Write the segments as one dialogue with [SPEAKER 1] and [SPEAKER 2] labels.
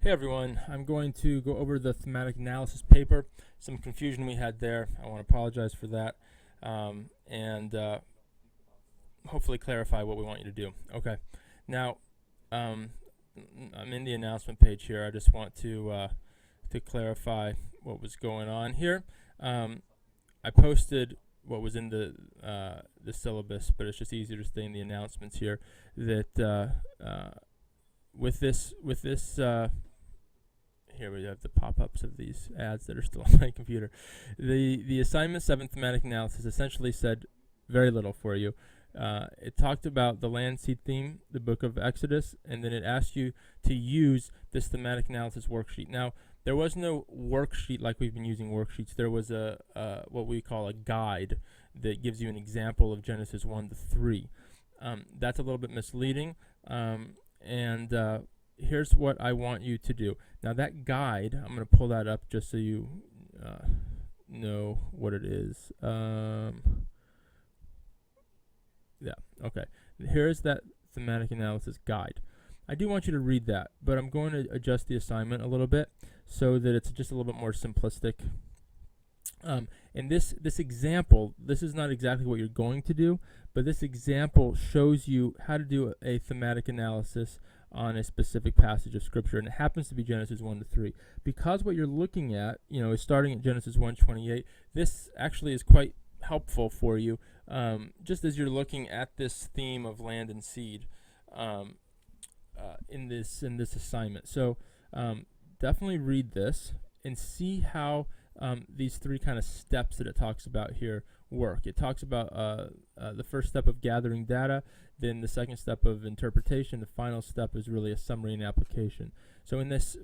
[SPEAKER 1] Hey everyone, I'm going to go over the thematic analysis paper. Some confusion we had there. I want to apologize for that and hopefully clarify what we want you to do. Okay, now I'm in the announcement page here. I just want to clarify what was going on here. I posted what was in the syllabus, but it's just easier to stay in the announcements here. That with this here we have the pop-ups of these ads that are still on my computer. The assignment 7 thematic analysis essentially said very little for you. It talked about the land seed theme, the book of Exodus, and then it asked you to use this thematic analysis worksheet. Now, there was no worksheet like we've been using worksheets. There was a what we call a guide that gives you an example of Genesis 1 to 3. That's a little bit misleading, and here's what I want you to do. Now that guide, I'm going to pull that up just so you know what it is. Yeah, okay. Here's that thematic analysis guide. I do want you to read that, but I'm going to adjust the assignment a little bit so that it's just a little bit more simplistic. And this example, this is not exactly what you're going to do, but this example shows you how to do a thematic analysis on a specific passage of scripture, and it happens to be Genesis 1 to 3. Because what you're looking at, is starting at Genesis 1:28, this actually is quite helpful for you, just as you're looking at this theme of land and seed in this assignment. So definitely read this and see how these three kind of steps that it talks about here work. It talks about the first step of gathering data, then the second step of interpretation. The final step is really a summary and application. So in this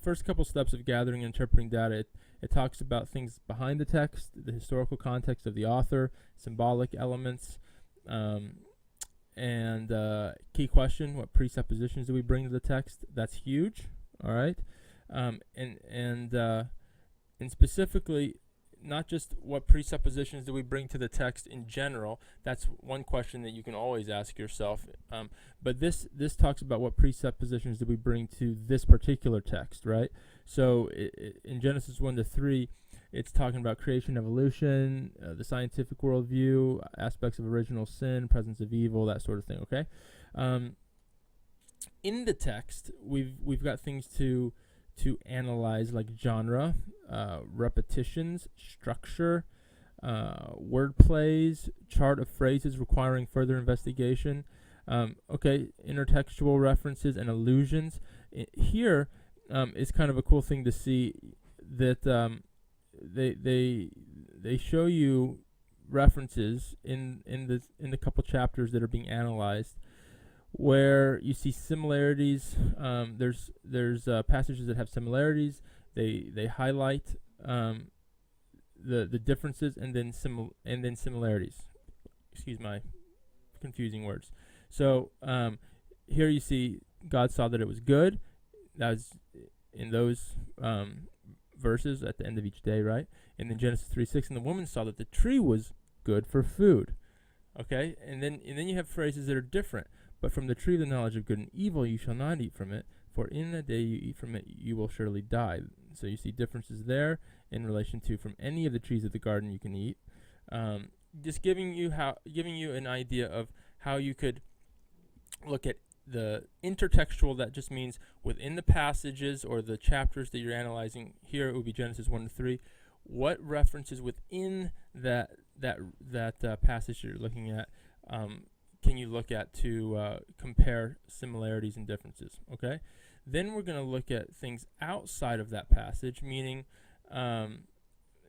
[SPEAKER 1] first couple steps of gathering and interpreting data, it talks about things behind the text, the historical context of the author, symbolic elements, and key question, what presuppositions do we bring to the text? That's huge, all right? And specifically, not just what presuppositions do we bring to the text in general. That's one question that you can always ask yourself. But this talks about what presuppositions do we bring to this particular text, right? So in Genesis 1 to 3, it's talking about creation, evolution, the scientific worldview, aspects of original sin, presence of evil, that sort of thing. Okay. In the text, we've got things to analyze, like genre, repetitions, structure, word plays, chart of phrases requiring further investigation, intertextual references and allusions. Here is kind of a cool thing to see that they show you references in the couple chapters that are being analyzed, where you see similarities. There's passages that have similarities. They highlight the differences and then similarities. Excuse my confusing words. So here you see God saw that it was good. That was in those verses at the end of each day, right? And then Genesis 3:6, and the woman saw that the tree was good for food. Okay, and then you have phrases that are different. But from the tree of the knowledge of good and evil you shall not eat from it, for in the day you eat from it you will surely die. So you see differences there in relation to from any of the trees of the garden you can eat. Just giving you an idea of how you could look at the intertextual. That just means within the passages or the chapters that you're analyzing. Here it would be Genesis 1 to 3. What references within that passage you're looking at can you look at to compare similarities and differences? Okay, then we're going to look at things outside of that passage, meaning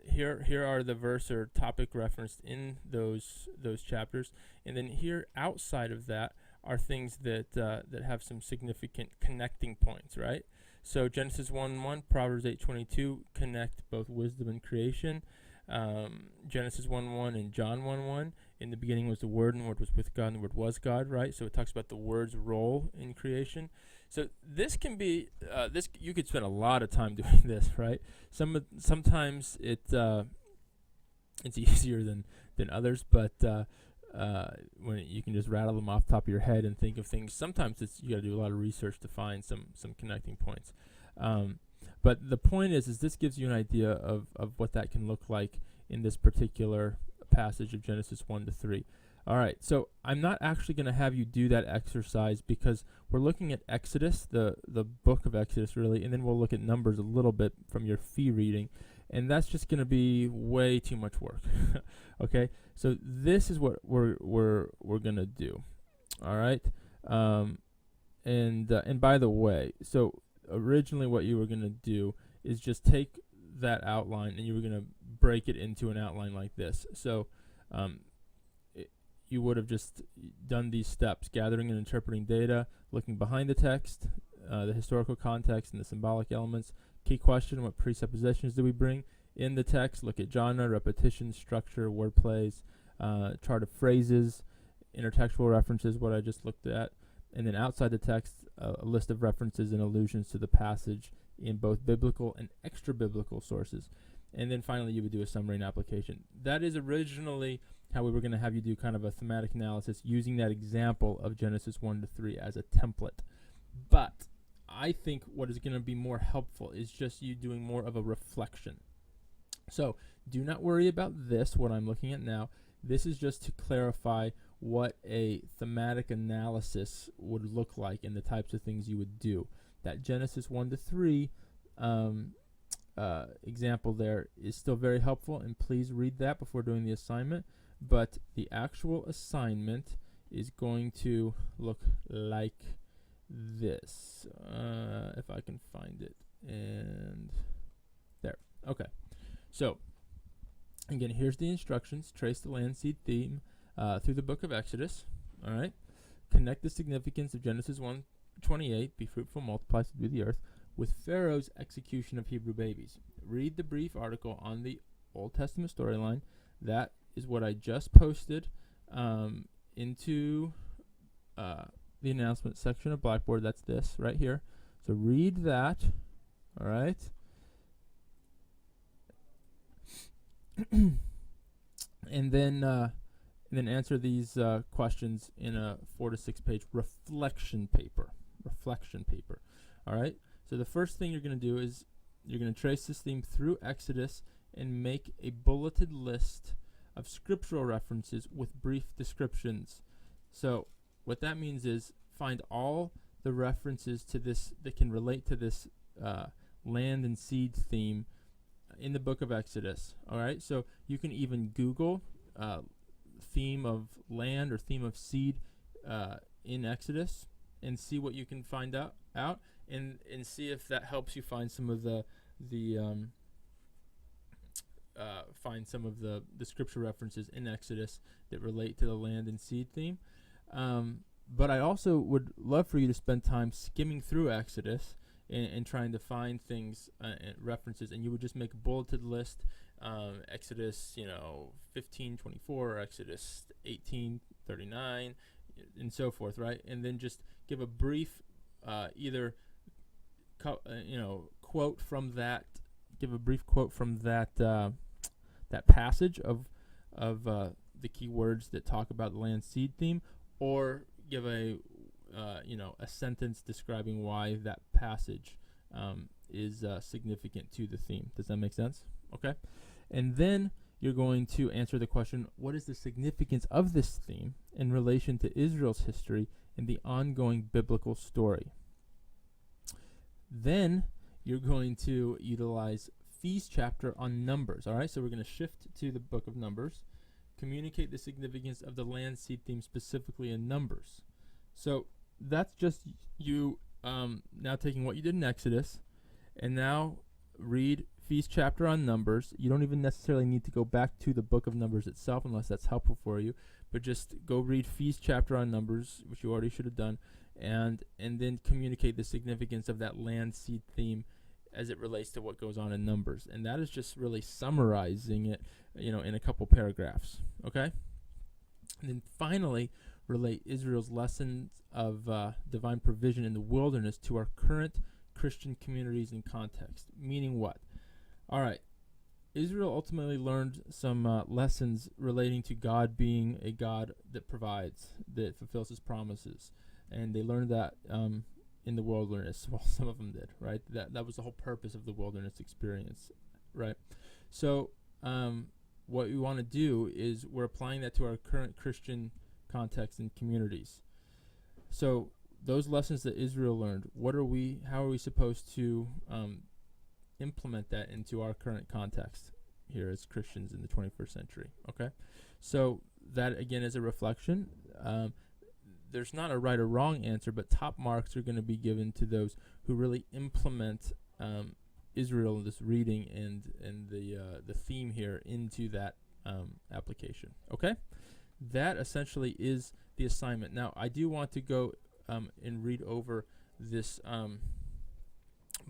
[SPEAKER 1] here are the verse or topic referenced in those chapters, and then here outside of that are things that have some significant connecting points, right? So Genesis 1:1, Proverbs 8:22 connect both wisdom and creation. Genesis 1:1 and John 1:1. In the beginning was the Word, and the Word was with God, and the Word was God, right? So it talks about the Word's role in creation. So this can be, you could spend a lot of time doing this, right? Sometimes it's easier than others, but when you can just rattle them off the top of your head and think of things. Sometimes you got to do a lot of research to find some connecting points. But the point is this gives you an idea of what that can look like in this particular passage of Genesis 1 to 3. All right, so I'm not actually going to have you do that exercise because we're looking at Exodus, the book of Exodus, really, and then we'll look at Numbers a little bit from your fee reading, and that's just going to be way too much work. Okay, so this is what we're going to do. All right, and by the way, so originally what you were going to do is just take that outline and you were going to break it into an outline like this. So you would have just done these steps: gathering and interpreting data, looking behind the text, the historical context and the symbolic elements. Key question: what presuppositions do we bring in the text? Look at genre, repetition, structure, word plays, chart of phrases, intertextual references, what I just looked at. And then outside the text, a list of references and allusions to the passage in both biblical and extra-biblical sources. And then finally, you would do a summary and application. That is originally how we were going to have you do kind of a thematic analysis using that example of Genesis 1 to 3 as a template. But I think what is going to be more helpful is just you doing more of a reflection. So do not worry about this, what I'm looking at now. This is just to clarify what a thematic analysis would look like and the types of things you would do. That Genesis 1 to 3 example there is still very helpful, and please read that before doing the assignment. But the actual assignment is going to look like this. If I can find it. And there. Okay. So, again, here's the instructions. Trace the land seed theme through the book of Exodus. All right. Connect the significance of Genesis 1:28, be fruitful, multiply, subdue the earth, with Pharaoh's execution of Hebrew babies. Read the brief article on the Old Testament storyline. That is what I just posted into the announcement section of Blackboard. That's this right here. So read that. All right. And then answer these questions in a 4 to 6 page reflection paper. All right. So the first thing you're going to do is you're going to trace this theme through Exodus and make a bulleted list of scriptural references with brief descriptions. So what that means is find all the references to this that can relate to this land and seed theme in the book of Exodus. All right, so you can even Google theme of land or theme of seed in Exodus and see what you can find out and see if that helps you find some of the scripture references in Exodus that relate to the land and seed theme. But I also would love for you to spend time skimming through Exodus and trying to find things and references, and you would just make a bulleted list. Exodus, 15:24, or Exodus 18:39, and so forth, right? And then just give a brief, either quote from that. Give a brief quote from that that passage of the key words that talk about the land seed theme, or give a sentence describing why that passage is significant to the theme. Does that make sense? Okay. And then you're going to answer the question, what is the significance of this theme in relation to Israel's history and the ongoing biblical story? Then you're going to utilize Fee's chapter on Numbers. All right, so we're going to shift to the book of Numbers. Communicate the significance of the land seed theme specifically in Numbers. So that's just you now taking what you did in Exodus and now read Fee's chapter on Numbers. You don't even necessarily need to go back to the book of Numbers itself unless that's helpful for you, but just go read Fee's chapter on Numbers, which you already should have done, and then communicate the significance of that land seed theme as it relates to what goes on in Numbers. And that is just really summarizing it, in a couple paragraphs, okay? And then finally, relate Israel's lessons of divine provision in the wilderness to our current Christian communities and context. Meaning what? All right. Israel ultimately learned some lessons relating to God being a God that provides, that fulfills His promises, and they learned that in the wilderness. Well, some of them did, right? That was the whole purpose of the wilderness experience, right? So, what we want to do is we're applying that to our current Christian context and communities. So, those lessons that Israel learned, how are we supposed to implement that into our current context here as Christians in the 21st century? Okay, so that again is a reflection. There's not a right or wrong answer, but top marks are going to be given to those who really implement Israel in this reading and the theme here into that application. Okay, that essentially is the assignment. Now, I do want to go and read over this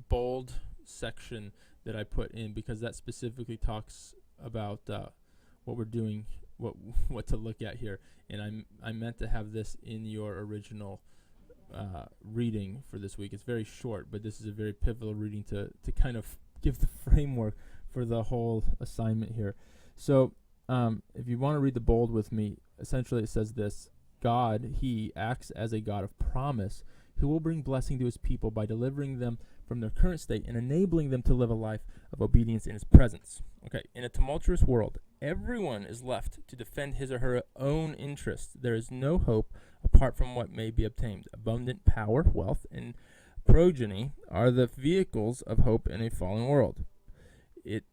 [SPEAKER 1] bold section that I put in, because that specifically talks about what we're doing, what to look at here. And I meant to have this in your original reading for this week. It's very short, but this is a very pivotal reading to kind of give the framework for the whole assignment here. So if you want to read the bold with me, essentially it says this: God, He acts as a God of promise, who will bring blessing to His people by delivering them from their current state and enabling them to live a life of obedience in His presence. Okay, in a tumultuous world, everyone is left to defend his or her own interests. There is no hope apart from what may be obtained. Abundant power, wealth, and progeny are the vehicles of hope in a fallen world. It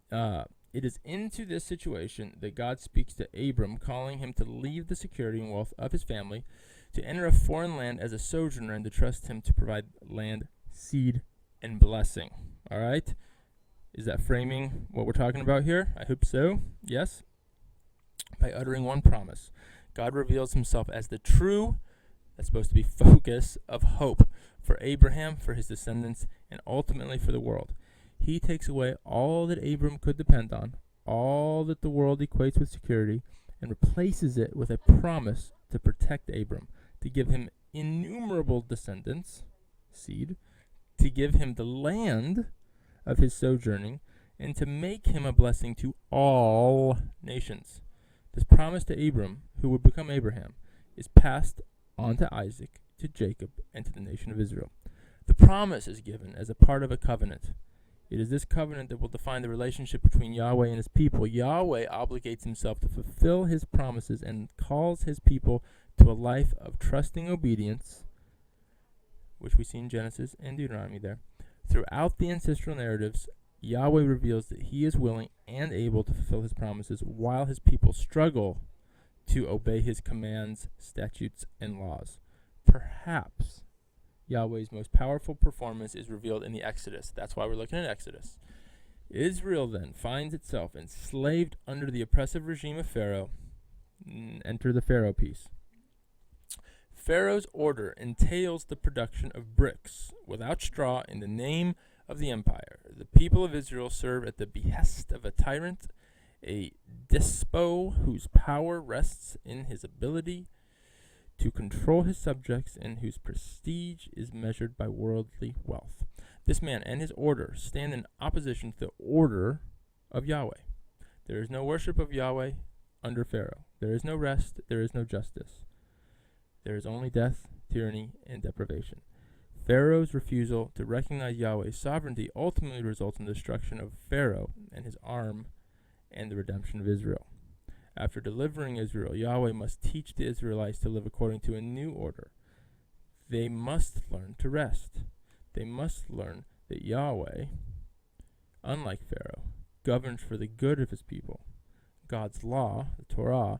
[SPEAKER 1] is into this situation that God speaks to Abram, calling him to leave the security and wealth of his family, to enter a foreign land as a sojourner, and to trust Him to provide land, seed, and blessing. All right? Is that framing what we're talking about here? I hope so. Yes? By uttering one promise, God reveals Himself as the true, that's supposed to be focus of hope for Abraham, for his descendants, and ultimately for the world. He takes away all that Abram could depend on, all that the world equates with security, and replaces it with a promise to protect Abram, to give him innumerable descendants, seed, to give him the land of his sojourning, and to make him a blessing to all nations. This promise to Abram, who would become Abraham, is passed on to Isaac, to Jacob, and to the nation of Israel. The promise is given as a part of a covenant. It is this covenant that will define the relationship between Yahweh and His people. Yahweh obligates Himself to fulfill His promises and calls His people to a life of trusting obedience, which we see in Genesis and Deuteronomy there. Throughout the ancestral narratives, Yahweh reveals that He is willing and able to fulfill His promises while His people struggle to obey His commands, statutes, and laws. Perhaps Yahweh's most powerful performance is revealed in the Exodus. That's why we're looking at Exodus. Israel then finds itself enslaved under the oppressive regime of Pharaoh. Enter the Pharaoh piece. Pharaoh's order entails the production of bricks without straw in the name of the empire. The people of Israel serve at the behest of a tyrant, a despot whose power rests in his ability to control his subjects and whose prestige is measured by worldly wealth. This man and his order stand in opposition to the order of Yahweh. There is no worship of Yahweh under Pharaoh. There is no rest. There is no justice. There is only death, tyranny, and deprivation. Pharaoh's refusal to recognize Yahweh's sovereignty ultimately results in the destruction of Pharaoh and his arm and the redemption of Israel. After delivering Israel, Yahweh must teach the Israelites to live according to a new order. They must learn to rest. They must learn that Yahweh, unlike Pharaoh, governs for the good of His people. God's law, the Torah,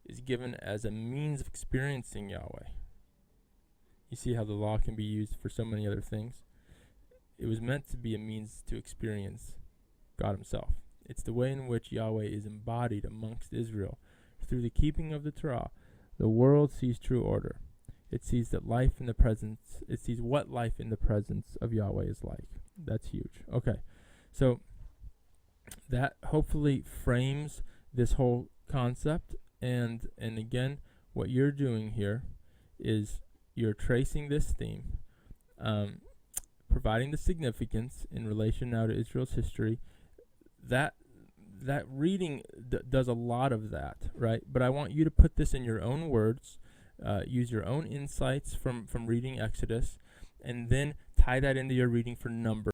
[SPEAKER 1] is given as a means of experiencing Yahweh. You see how the law can be used for so many other things? It was meant to be a means to experience God Himself. It's the way in which Yahweh is embodied amongst Israel. Through the keeping of the Torah, the world sees true order. It sees that life in the presence, it sees what life in the presence of Yahweh is like. That's huge. Okay, so that hopefully frames this whole concept. And again, what you're doing here is you're tracing this theme, providing the significance in relation now to Israel's history. that reading does a lot of that, right? But I want you to put this in your own words, use your own insights from reading Exodus, and then tie that into your reading for Numbers.